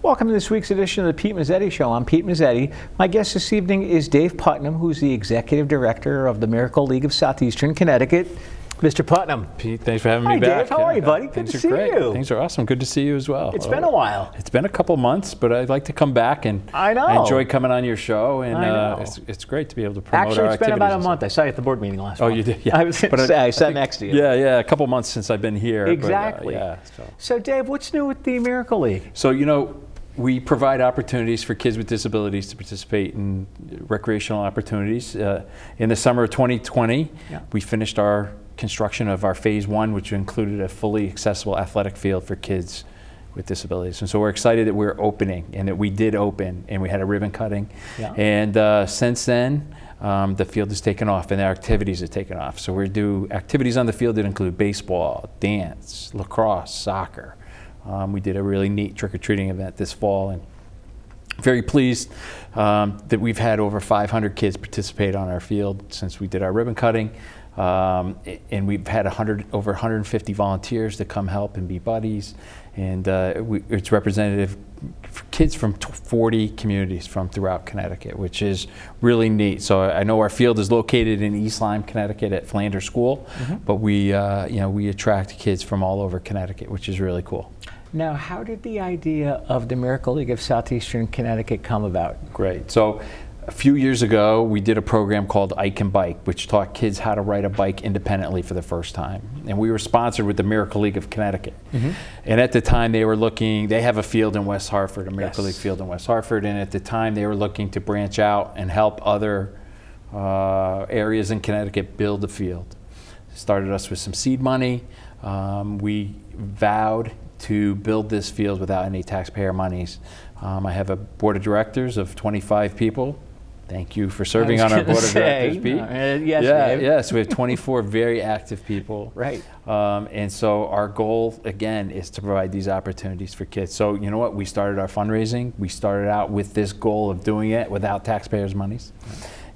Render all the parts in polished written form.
Welcome to this week's edition of the Pete Mezzetti Show. I'm Pete Mezzetti. My guest this evening is Dave Putnam, who's the Executive Director of the Miracle League of Southeastern Connecticut. Mr. Putnam. Pete, thanks for having me Hi, back. Dave. How are you, buddy? Good to see you. Things are awesome. Good to see you as well. It's been a while. It's been a couple months, but I'd like to come back, and I know. I enjoy coming on your show, and I know. It's great to be able to promote Actually, our it's been activities. about a month. I saw you at the board meeting last month. Oh, you did? Yeah. I sat next to you. Yeah, a couple months since I've been here. Exactly. But, So, Dave, what's new with the Miracle League? So, we provide opportunities for kids with disabilities to participate in recreational opportunities. In the summer of 2020, we finished our construction of our phase one, which included a fully accessible athletic field for kids with disabilities. And so we're excited that we're opening, and that we did open, and we had a ribbon cutting. Yeah. And since then, the field has taken off, and our activities have taken off. So we do activities on the field that include baseball, dance, lacrosse, soccer. We did a really neat trick-or-treating event this fall, and very pleased that we've had over 500 kids participate on our field since we did our ribbon cutting. And we've had over 150 volunteers to come help and be buddies. And it's representative for kids from 40 communities from throughout Connecticut, which is really neat. So I know our field is located in East Lyme, Connecticut at Flanders School, but we attract kids from all over Connecticut, which is really cool. Now, how did the idea of the Miracle League of Southeastern Connecticut come about? Great. So a few years ago, we did a program called I Can Bike, which taught kids how to ride a bike independently for the first time. And we were sponsored with the Miracle League of Connecticut. And at the time, they have a field in West Hartford, a Miracle League field in West Hartford. And at the time, they were looking to branch out and help other areas in Connecticut build a field. Started us with some seed money. We vowed to build this field without any taxpayer monies. I have a board of directors of 25 people. Thank you for serving on our board of directors, Pete. Yes, we have 24 very active people. Right. And so our goal, again, is to provide these opportunities for kids. So you know what? We started our fundraising. We started out with this goal of doing it without taxpayers' monies.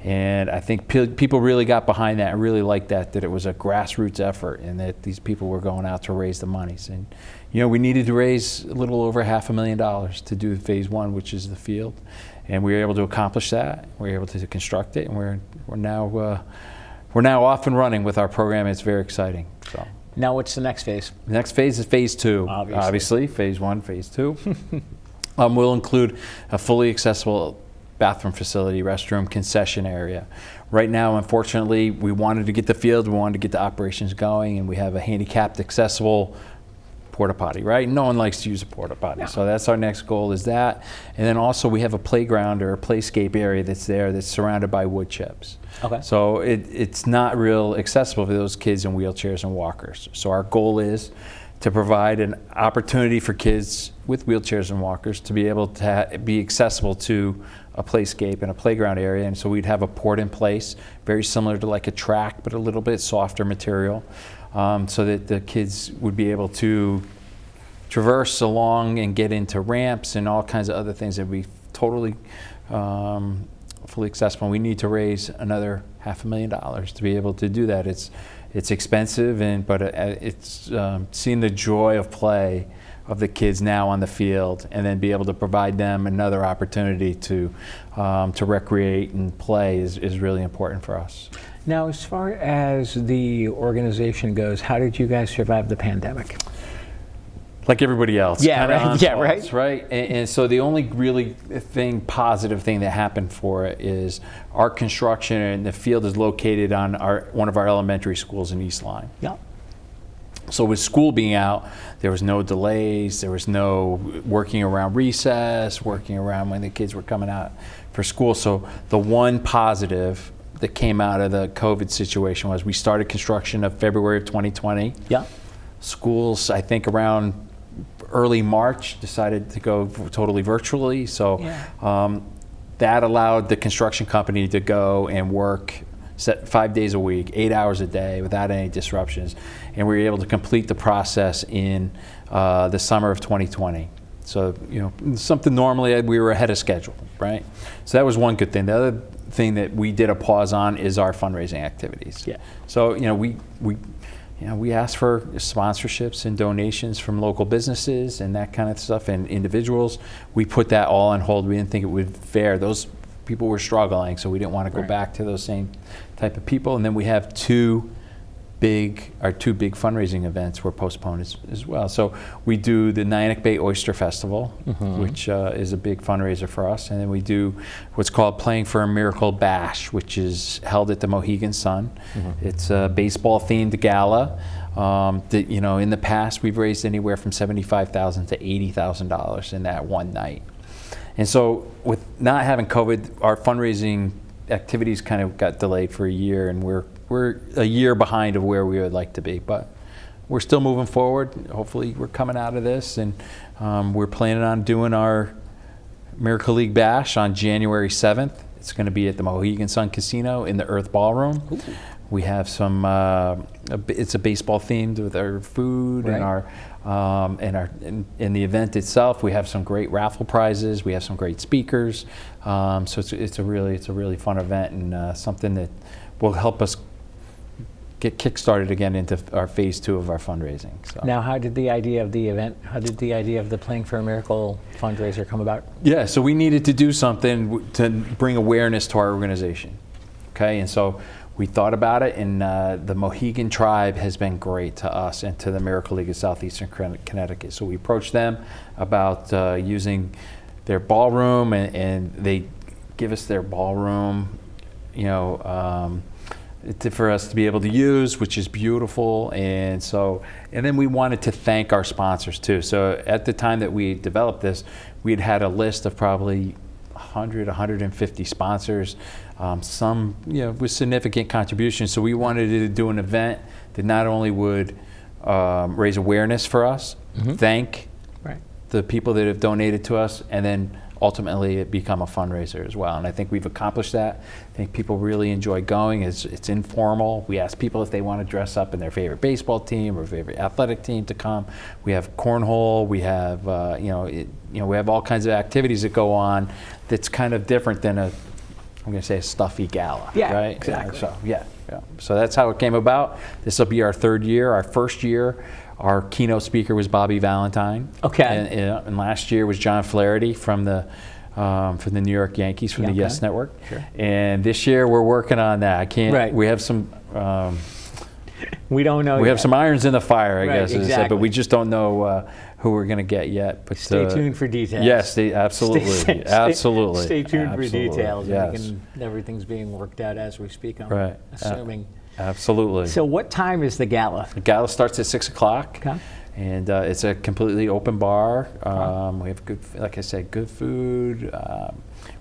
And I think people really got behind that and really liked that it was a grassroots effort and that these people were going out to raise the monies. And we needed to raise a little over $500,000 to do phase one, which is the field. And we were able to accomplish that. We were able to construct it, and we're now off and running with our program. It's very exciting. So. Now, what's the next phase? The next phase is phase two. Obviously, phase one, phase two. We'll include a fully accessible bathroom facility, restroom, concession area. Right now, unfortunately, we wanted to get the field, we wanted to get the operations going, and we have a handicapped accessible porta potty, right? No one likes to use a porta potty. No. So that's our next goal, is that. And then also we have a playground or a playscape area that's there that's surrounded by wood chips. Okay. So it's not real accessible for those kids in wheelchairs and walkers. So our goal is to provide an opportunity for kids with wheelchairs and walkers to be able to be accessible to a playscape and a playground area. And so we'd have a port in place, very similar to like a track, but a little bit softer material, so that the kids would be able to traverse along and get into ramps and all kinds of other things that would be totally fully accessible. We need to raise another $500,000 to be able to do that. It's expensive, but it's seeing the joy of play of the kids now on the field, and then be able to provide them another opportunity to recreate and play is really important for us. Now, as far as the organization goes, how did you guys survive the pandemic? Like everybody else. Yeah, right. Yeah, right. Right. And so the only really positive thing that happened for it is our construction, and the field is located on one of our elementary schools in East Lyme. Yeah. So with school being out, there was no delays, there was no working around recess, working around when the kids were coming out for school. So the one positive that came out of the COVID situation was we started construction of February of 2020. Yeah. Schools, I think around early March, decided to go totally virtually. So that allowed the construction company to go and work 5 days a week, 8 hours a day without any disruptions. And we were able to complete the process in the summer of 2020. So, something normally we were ahead of schedule, right? So that was one good thing. The other thing that we did a pause on is our fundraising activities. Yeah. So, we we ask for sponsorships and donations from local businesses and that kind of stuff and individuals. We put that all on hold. We didn't think it would be fair. Those people were struggling, so we didn't want to go back to those same type of people. And then we have two big fundraising events were postponed as well. So we do the Nyack Bay Oyster Festival, which is a big fundraiser for us, and then we do what's called Playing for a Miracle Bash, which is held at the Mohegan Sun. It's a baseball-themed gala. That, in the past we've raised anywhere from $75,000 to $80,000 in that one night. And so with not having COVID, our fundraising activities kind of got delayed for a year, and we're a year behind of where we would like to be, but we're still moving forward. Hopefully we're coming out of this, and we're planning on doing our Miracle League Bash on January 7th. It's going to be at the Mohegan Sun Casino in the Earth Ballroom. Ooh. We have some, it's a baseball themed with our food and in the event itself. We have some great raffle prizes. We have some great speakers. So it's a really fun event, and something that will help us get kick-started again into our phase 2 of our fundraising. So. Now, how did the idea of the Playing for a Miracle fundraiser come about? Yeah, so we needed to do something to bring awareness to our organization. Okay, and so we thought about it, and the Mohegan tribe has been great to us and to the Miracle League of Southeastern Connecticut. So we approached them about using their ballroom, and they give us their ballroom, for us to be able to use, which is beautiful. And then we wanted to thank our sponsors too. So at the time that we developed this, we'd had a list of probably 100, 150 sponsors, some with significant contributions. So we wanted to do an event that not only would raise awareness for us, thank the people that have donated to us, and then ultimately it become a fundraiser as well. And I think we've accomplished that. I think people really enjoy going. It's informal. We ask people if they want to dress up in their favorite baseball team or favorite athletic team to come. We have cornhole. We have we have all kinds of activities that go on that's kind of different than a stuffy gala. Yeah, right? exactly. So that's how it came about. This will be our 3rd year. Our first year, our keynote speaker was Bobby Valentine. Okay. And last year was John Flaherty from the New York Yankees, from the Yes Network. Sure. And this year we're working on that. We have some. We don't know. We have some irons in the fire, I guess, exactly. but we just don't know who we're going to get yet. But stay tuned for details. Yes, absolutely, absolutely. Stay tuned for details. Yes. Everything's being worked out as we speak. I'm assuming. Absolutely. So what time is the gala? The gala starts at 6 o'clock. Okay. And it's a completely open bar. We have good food.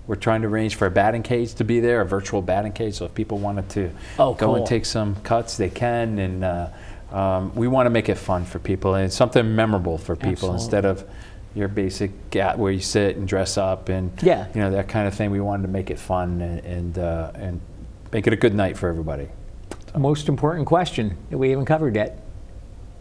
We're trying to arrange for a batting cage to be there, a virtual batting cage. So if people wanted to go and take some cuts, they can. And we want to make it fun for people, and it's something memorable for people. Absolutely. Instead of your basic where you sit and dress up and that kind of thing. We wanted to make it fun and make it a good night for everybody. So. Most important question that we haven't covered yet.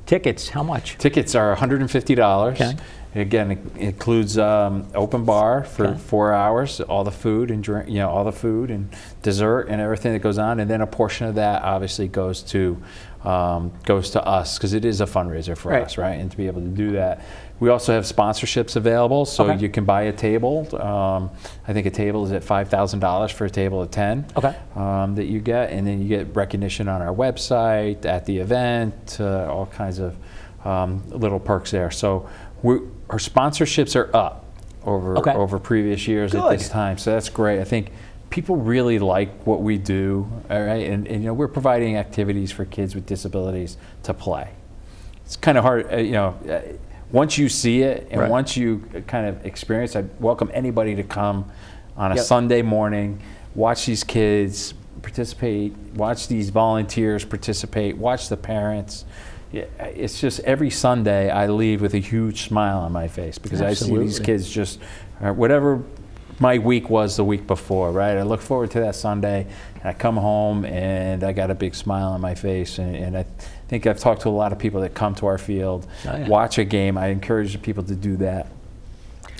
Tickets, how much? Tickets are $150. Okay. Again, it includes open bar for 4 hours, all the food and drink, all the food and dessert and everything that goes on, and then a portion of that obviously goes to us because it is a fundraiser for us, right? And to be able to do that, we also have sponsorships available, so you can buy a table. I think a table is at $5,000 for a table of 10 that you get, and then you get recognition on our website, at the event, all kinds of little perks there. So our sponsorships are up over previous years at this time, so that's great. I think people really like what we do, all right? And we're providing activities for kids with disabilities to play. It's kind of hard, once you see it and once you kind of experience, I welcome anybody to come on a Sunday morning, watch these kids participate, watch these volunteers participate, watch the parents. It's just every Sunday I leave with a huge smile on my face because I see these kids just, whatever my week was the week before, right? I look forward to that Sunday, and I come home and I got a big smile on my face, and I think I've talked to a lot of people that come to our field, watch a game. I encourage people to do that,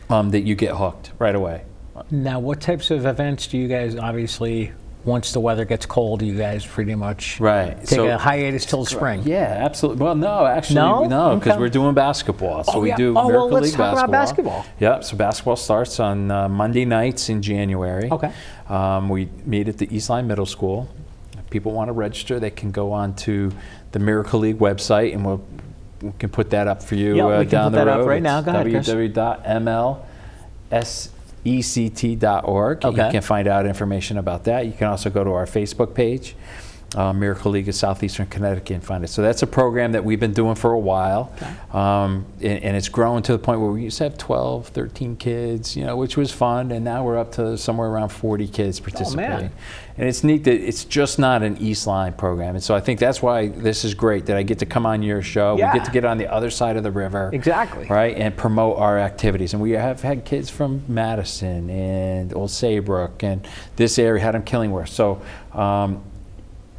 that you get hooked right away. Now, what types of events do you guys, obviously, once the weather gets cold, you guys pretty much take a hiatus till spring. Yeah, absolutely. Well, no, actually, no, because we're doing basketball. So we do Miracle League basketball. Let's talk about basketball. Yeah, so basketball starts on Monday nights in January. Okay. We meet at the Eastline Middle School. If people want to register, they can go on to the Miracle League website, and we can put that up for you down the road. We can put that up right now. Go ahead, Chris. www.mlsect.org. Okay. You can find out information about that. You can also go to our Facebook page, Miracle League of Southeastern Connecticut, and find it. So that's a program that we've been doing for a while, and it's grown to the point where we used to have 12, 13 kids, which was fun, and now we're up to somewhere around 40 kids participating. Oh, man. And it's neat that it's just not an East Line program, and so I think that's why this is great, that I get to come on your show. Yeah. We get to get on the other side of the river. Exactly. Right, and promote our activities. And we have had kids from Madison and Old Saybrook and this area, Haddam Killingworth. So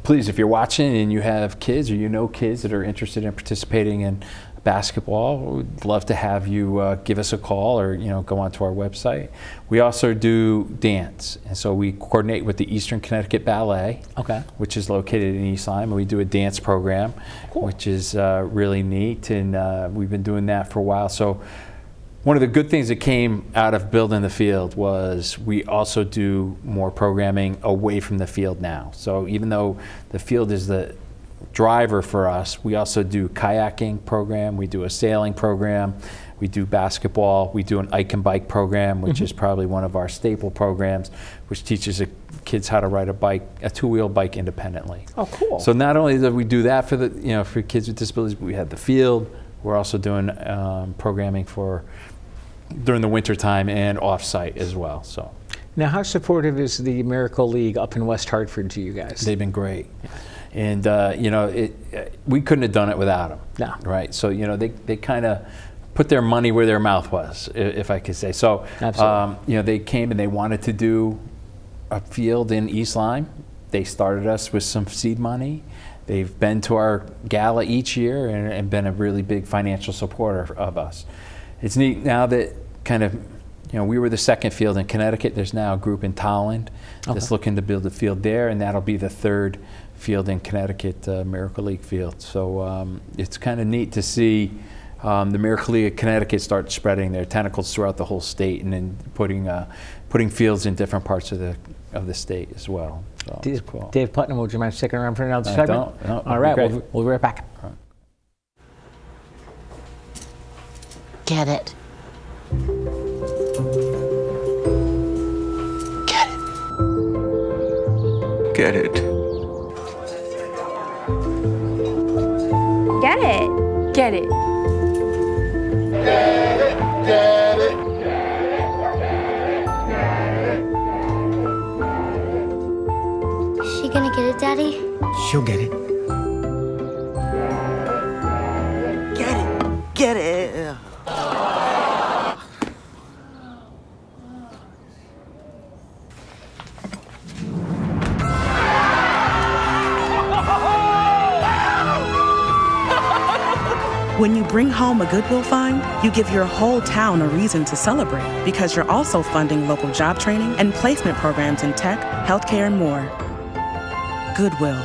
please, if you're watching and you have kids or you know kids that are interested in participating in basketball, we'd love to have you give us a call or go onto our website. We also do dance, and so we coordinate with the Eastern Connecticut Ballet, which is located in East Lyme, and we do a dance program, which is really neat, and we've been doing that for a while. So one of the good things that came out of building the field was we also do more programming away from the field now. So even though the field is the driver for us, we also do kayaking program, we do a sailing program, we do basketball, we do an Ike and Bike program, which is probably one of our staple programs, which teaches kids how to ride a bike, a two-wheel bike independently. Oh, cool. So not only do we do that for the for kids with disabilities, but we have the field. We're also doing programming for during the winter time and off-site as well. So now, how supportive is the Miracle League up in West Hartford to you guys? They've been great. And we couldn't have done it without them. No. Right. So they kind of put their money where their mouth was, if I could say. So absolutely. They came and they wanted to do a field in East Lyme. They started us with some seed money. They've been to our gala each year and been a really big financial supporter of us. It's neat now that we were the second field in Connecticut. There's now a group in Tolland that's looking to build a field there, and that'll be the third field in Connecticut, Miracle League field. So it's kind of neat to see the Miracle League of Connecticut start spreading their tentacles throughout the whole state, and then putting fields in different parts of the state as well. So it's cool. Dave Putnam, would you mind sticking around for another segment? No, all right, we'll be right back. Get it. Get it. Get it. Get it. Get it. Get it. Is she gonna get it, Daddy? She'll get it. Get it. Get it. When you bring home a Goodwill find, you give your whole town a reason to celebrate because you're also funding local job training and placement programs in tech, healthcare, and more. Goodwill.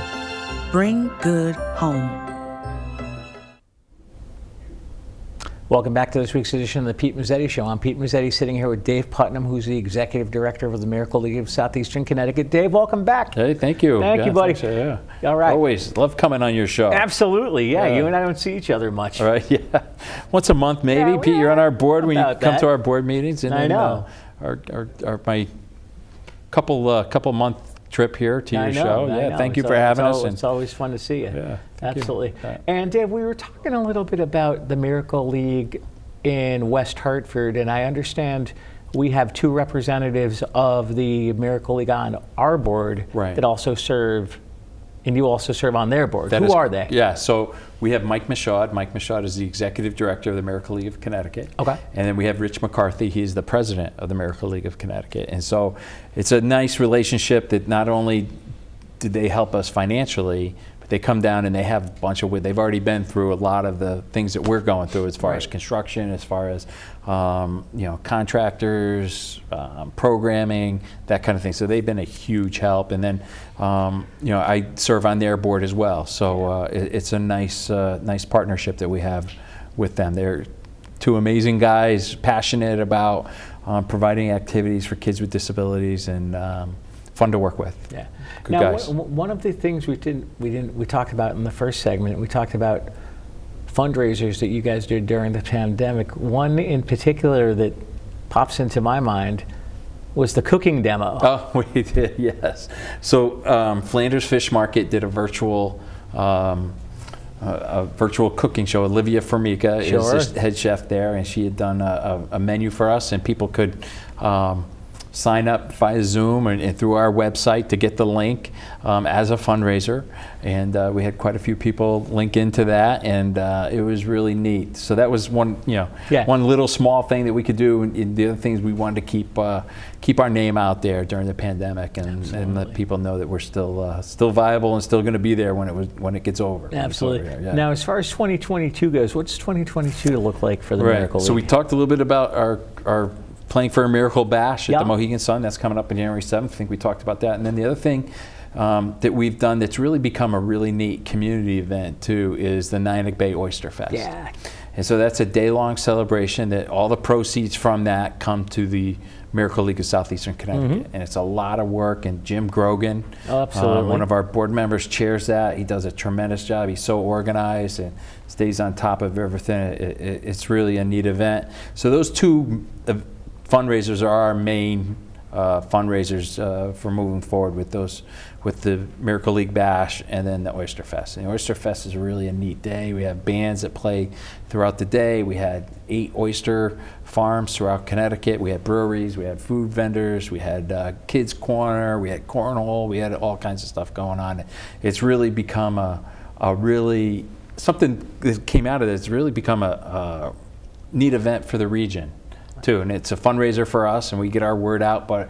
Bring good home. Welcome back to this week's edition of the Pete Mezzetti Show. I'm Pete Mezzetti, sitting here with Dave Putnam, who's the Executive Director of the Miracle League of Southeastern Connecticut. Dave, welcome back. Hey, thank you. Thank you, buddy. Thanks, All right. Always love coming on your show. Absolutely, yeah. You and I don't see each other much. All right, yeah. Once a month, maybe. Yeah, Pete, you're on our board when you come to our board meetings. And I know. My couple month trip here to your show. Yeah, thank you for having us. It's always fun to see you. Yeah, absolutely. And Dave, we were talking a little bit about the Miracle League in West Hartford, and I understand we have two representatives of the Miracle League on our board that also serve, and you also serve on their board. Who are they? Yeah, so we have Mike Michaud. Mike Michaud is the Executive Director of the Miracle League of Connecticut. Okay. And then we have Rich McCarthy. He's the President of the Miracle League of Connecticut. And so it's a nice relationship that not only did they help us financially, but they come down and they have a bunch of, they've already been through a lot of the things that we're going through as far as construction, as far as contractors, programming, that kind of thing. So they've been a huge help. And then I serve on their board as well. So it's a nice partnership that we have with them. They're two amazing guys, passionate about providing activities for kids with disabilities, and fun to work with. Yeah. Good now, guys. One of the things we talked about in the first segment, we talked about fundraisers that you guys did during the pandemic. One in particular that pops into my mind was the cooking demo. Oh, we did, yes. So Flanders Fish Market did a virtual cooking show. Olivia Formica is the head chef there, and she had done a menu for us, and people could sign up via Zoom and through our website to get the link as a fundraiser. And we had quite a few people link into that, and it was really neat. So that was one little small thing that we could do. And the other things, we wanted to keep our name out there during the pandemic, and let people know that we're still viable and still going to be there when it gets over. Absolutely. Over, yeah. Now, as far as 2022 goes, what's 2022 look like for the Miracle League? So we talked a little bit about our Playing for a Miracle Bash at the Mohegan Sun. That's coming up on January 7th. I think we talked about that. And then the other thing that we've done that's really become a really neat community event too is the Nyack Bay Oyster Fest. Yeah. And so that's a day-long celebration that all the proceeds from that come to the Miracle League of Southeastern Connecticut. And it's a lot of work, and Jim Grogan, one of our board members, chairs that. He does a tremendous job. He's so organized and stays on top of everything. It's really a neat event. So those two fundraisers are our main fundraisers for moving forward with the Miracle League Bash and then the Oyster Fest. And the Oyster Fest is really a neat day. We have bands that play throughout the day. We had 8 oyster farms throughout Connecticut. We had breweries, we had food vendors, we had kids corner, we had cornhole, we had all kinds of stuff going on. It's really become something that came out of it. It's really become a neat event for the region too, and it's a fundraiser for us, and we get our word out, but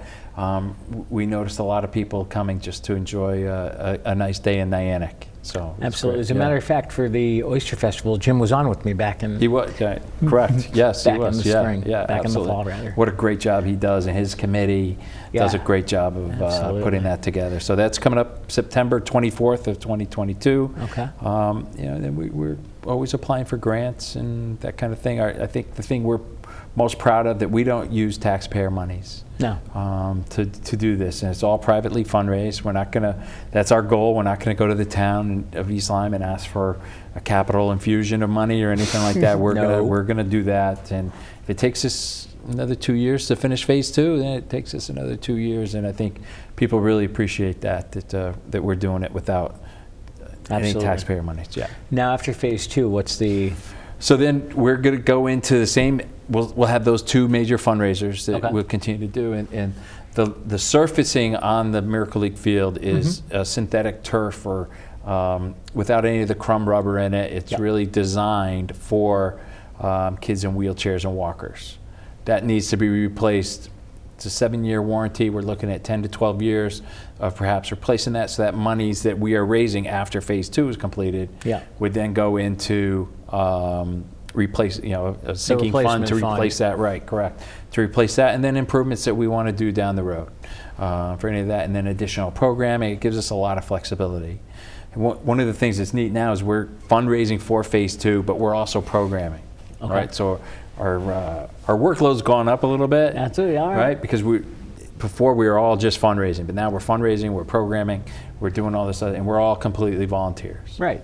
we noticed a lot of people coming just to enjoy a nice day in Nyack. So absolutely. As a matter of fact, for the Oyster Festival, Jim was on with me back in. He was correct. Yes, back he was. In the spring. Yeah, back absolutely. in the fall, rather. What a great job he does, and his committee does a great job of putting that together. So that's coming up September 24th of 2022. Okay. And then we're always applying for grants and that kind of thing. I think the thing we're most proud of that we don't use taxpayer monies. No. To do this, and it's all privately fundraised. We're not gonna. That's our goal. We're not gonna go to the town of East Lyme and ask for a capital infusion of money or anything like that. We're gonna do that, and if it takes us another 2 years to finish phase 2, then it takes us another 2 years. And I think people really appreciate that we're doing it without any taxpayer money. Yeah. Now, after phase 2, what's the? So then we're going to go into the same. We'll have those 2 major fundraisers that we'll continue to do, and the surfacing on the Miracle League field is a synthetic turf, or without any of the crumb rubber in it. It's really designed for kids in wheelchairs and walkers. That needs to be replaced. It's a 7-year warranty. We're looking at 10 to 12 years of perhaps replacing that, so that monies that we are raising after phase 2 is completed would then go into replace, a sinking fund to replace that. Right, correct. To replace that, and then improvements that we want to do down the road for any of that, and then additional programming. It gives us a lot of flexibility. And one of the things that's neat now is we're fundraising for phase 2, but we're also programming. Okay. Right, so our workload's gone up a little bit. Absolutely, all right. Right, because before we were all just fundraising, but now we're fundraising, we're programming, we're doing all this, and we're all completely volunteers. Right.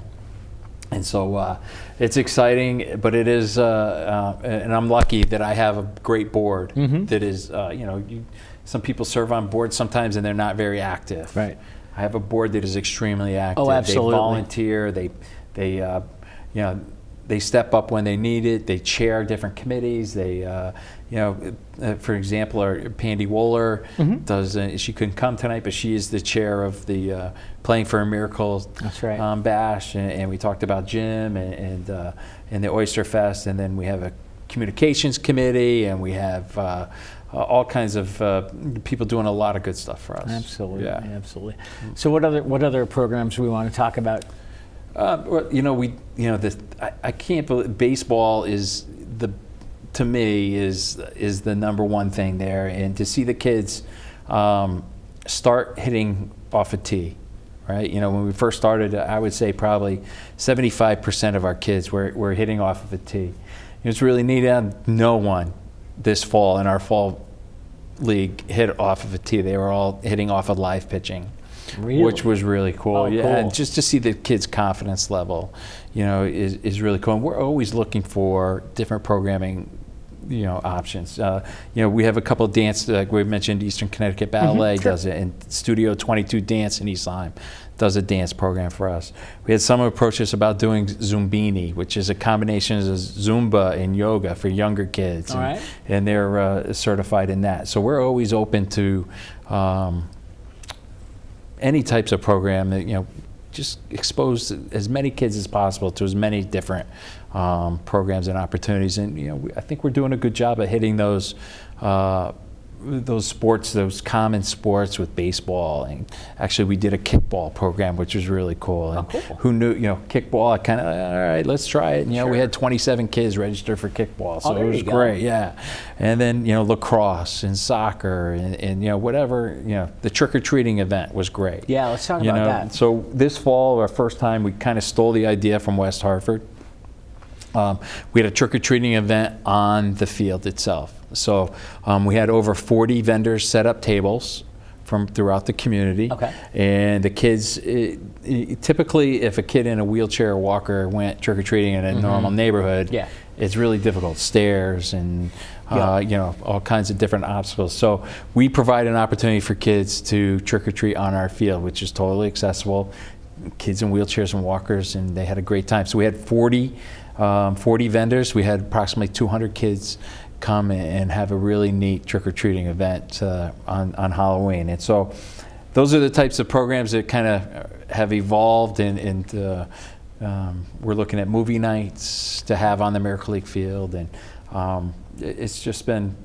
And so it's exciting, but it is, and I'm lucky that I have a great board that is, some people serve on boards sometimes and they're not very active. Right. I have a board that is extremely active. Oh, absolutely. They volunteer, they step up when they need it, they chair different committees, they, for example, our Pandy Wohler does, she couldn't come tonight, but she is the chair of the Playing for a Miracle Bash, and we talked about Jim and the Oyster Fest, and then we have a communications committee, and we have all kinds of people doing a lot of good stuff for us. Absolutely, absolutely. So what other programs do we want to talk about? Well, I can't believe baseball is to me is the number one thing there, and to see the kids start hitting off a tee, right? When we first started, I would say probably 75% of our kids were hitting off of a tee. It's really neat. No one this fall in our fall league hit off of a tee. They were all hitting off of live pitching. Really? Which was really cool. Oh, yeah, cool. And just to see the kids' confidence level, is really cool. And we're always looking for different programming, options. We have a couple of dance, like we mentioned, Eastern Connecticut Ballet does it, and Studio 22 Dance in East Lyme does a dance program for us. We had someone approach us about doing Zumbini, which is a combination of Zumba and yoga for younger kids. All right. And they're certified in that. So we're always open to any types of program that, just expose as many kids as possible to as many different programs and opportunities. And, I think we're doing a good job at hitting those sports, those common sports with baseball. And actually we did a kickball program, which was really cool. And cool. Who knew, kickball, I kind of, all right, let's try it. And, we had 27 kids registered for kickball. So it was great. Yeah. And then, lacrosse and soccer and whatever, the trick-or-treating event was great. Yeah, let's talk about that. So this fall, our first time, we kind of stole the idea from West Hartford. We had a trick-or-treating event on the field itself. So we had over 40 vendors set up tables from throughout the community. Okay. And the kids, typically if a kid in a wheelchair or walker went trick-or-treating in a normal neighborhood, it's really difficult. Stairs and all kinds of different obstacles. So we provide an opportunity for kids to trick-or-treat on our field, which is totally accessible. Kids in wheelchairs and walkers, and they had a great time. So we had 40 vendors. We had approximately 200 kids come and have a really neat trick-or-treating event on Halloween. And so those are the types of programs that kind of have evolved, and we're looking at movie nights to have on the Miracle League field, and it's just been,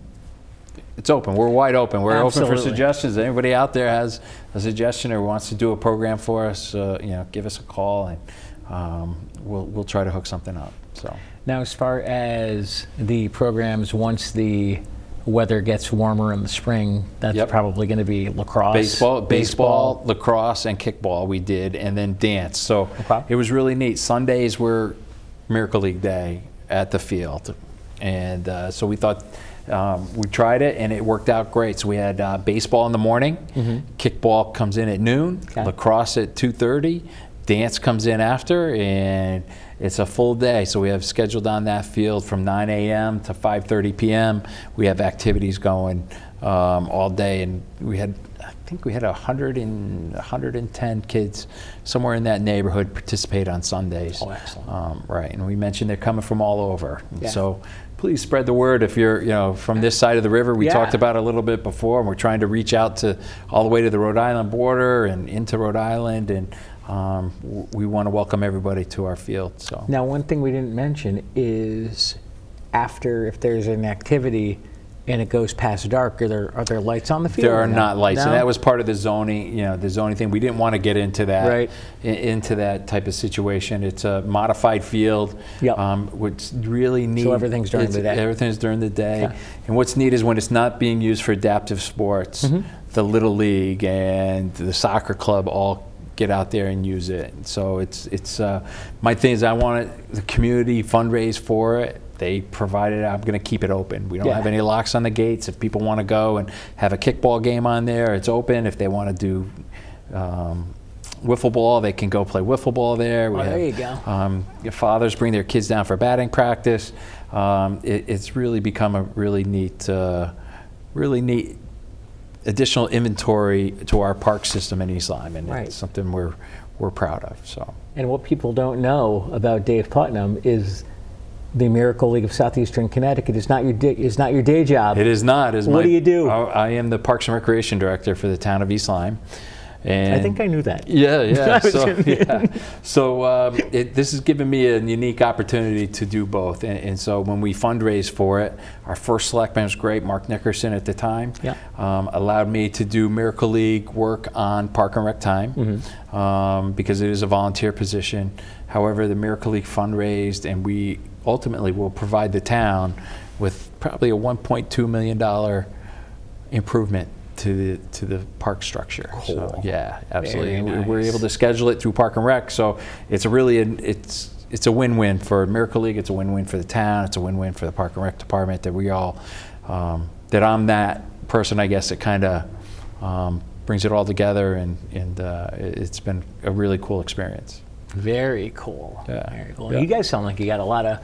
it's open. We're wide open. We're open for suggestions. Anybody out there has a suggestion or wants to do a program for us, give us a call, and we'll try to hook something up. So. Now, as far as the programs, once the weather gets warmer in the spring, that's probably going to be lacrosse. Baseball, lacrosse, and kickball we did, and then dance. So it was really neat. Sundays were Miracle League Day at the field. And so we thought, we tried it, and it worked out great. So we had baseball in the morning, kickball comes in at noon, lacrosse at 2:30, dance comes in after, and it's a full day. So we have scheduled on that field from 9 a.m. to 5:30 p.m. We have activities going all day, and I think we had 110 kids somewhere in that neighborhood participate on Sundays. Oh, excellent. Right, and we mentioned they're coming from all over. Yeah. So please spread the word if you're from this side of the river. We talked about it a little bit before, and we're trying to reach out to all the way to the Rhode Island border and into Rhode Island, and we want to welcome everybody to our field. So now, one thing we didn't mention is if there's an activity and it goes past dark, are there lights on the field? There are not lights, and that was part of the zoning. The zoning thing. We didn't want to get into that, into that type of situation. It's a modified field, which really neat. So everything's during the day. Everything's during the day, and what's neat is when it's not being used for adaptive sports, the Little League and the soccer club all get out there and use it. So it's my thing is I want the community fundraise for it. They provide it. I'm going to keep it open. We don't have any locks on the gates. If people want to go and have a kickball game on there, it's open. If they want to do wiffle ball, they can go play wiffle ball there. There you go. Your fathers bring their kids down for batting practice. It's really become a really neat additional inventory to our park system in East Lyme, and it's something we're proud of. So. And what people don't know about Dave Putnam is the Miracle League of Southeastern Connecticut is not your day job. It is not. What do you do? I am the Parks and Recreation Director for the town of East Lyme. And I think I knew that. Yeah. So this has given me a unique opportunity to do both. And so when we fundraised for it, our first selectman was great, Mark Nickerson at the time, allowed me to do Miracle League work on Park and Rec time because it is a volunteer position. However, the Miracle League fundraised, and we ultimately will provide the town with probably a $1.2 million improvement to the park structure. Cool. So, yeah, absolutely. Very And we're nice. able to schedule it through Park and Rec, so it's a really it's a win-win for Miracle League. It's a win-win for the town. It's a win-win for the Park and Rec department that we all that I'm that person, I guess, that kind of brings it all together, and it's been a really cool experience. Very cool. Yeah. Very cool. Yeah. You guys sound like you got a lot of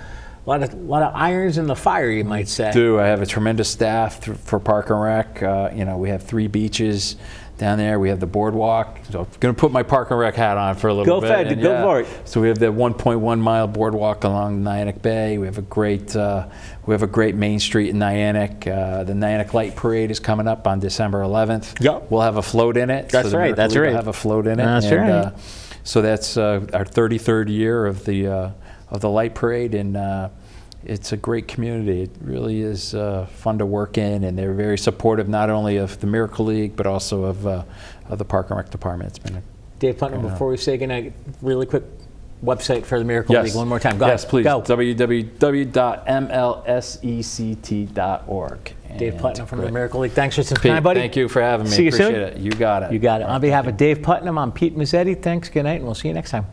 irons in the fire, you might say. I have a tremendous staff for Park and Rec. We have 3 beaches down there. We have the boardwalk. So I'm going to put my Park and Rec hat on for a little bit. Go for it. So we have the 1.1 mile boardwalk along Nyack Bay. We have a great Main Street in Nyack. The Nyack Light Parade is coming up on December 11th. Yep. We'll have a float in it. That's right. That's right. We'll have a float in it. That's right. So that's our 33rd year of the Light Parade, and it's a great community. It really is fun to work in, and they're very supportive not only of the Miracle League but also of the Park and Rec department. It's been Dave Putnam, before we say goodnight, really quick website for the Miracle League one more time. Go yes, ahead. please. Go. www.mlsect.org. Dave Putnam from the Miracle League. Thanks for some Pete, time, buddy. thank you for having me. See you Appreciate soon. it. You got it. You got it. On behalf of Dave Putnam, I'm Pete Mezzetti. Thanks, good night, and we'll see you next time.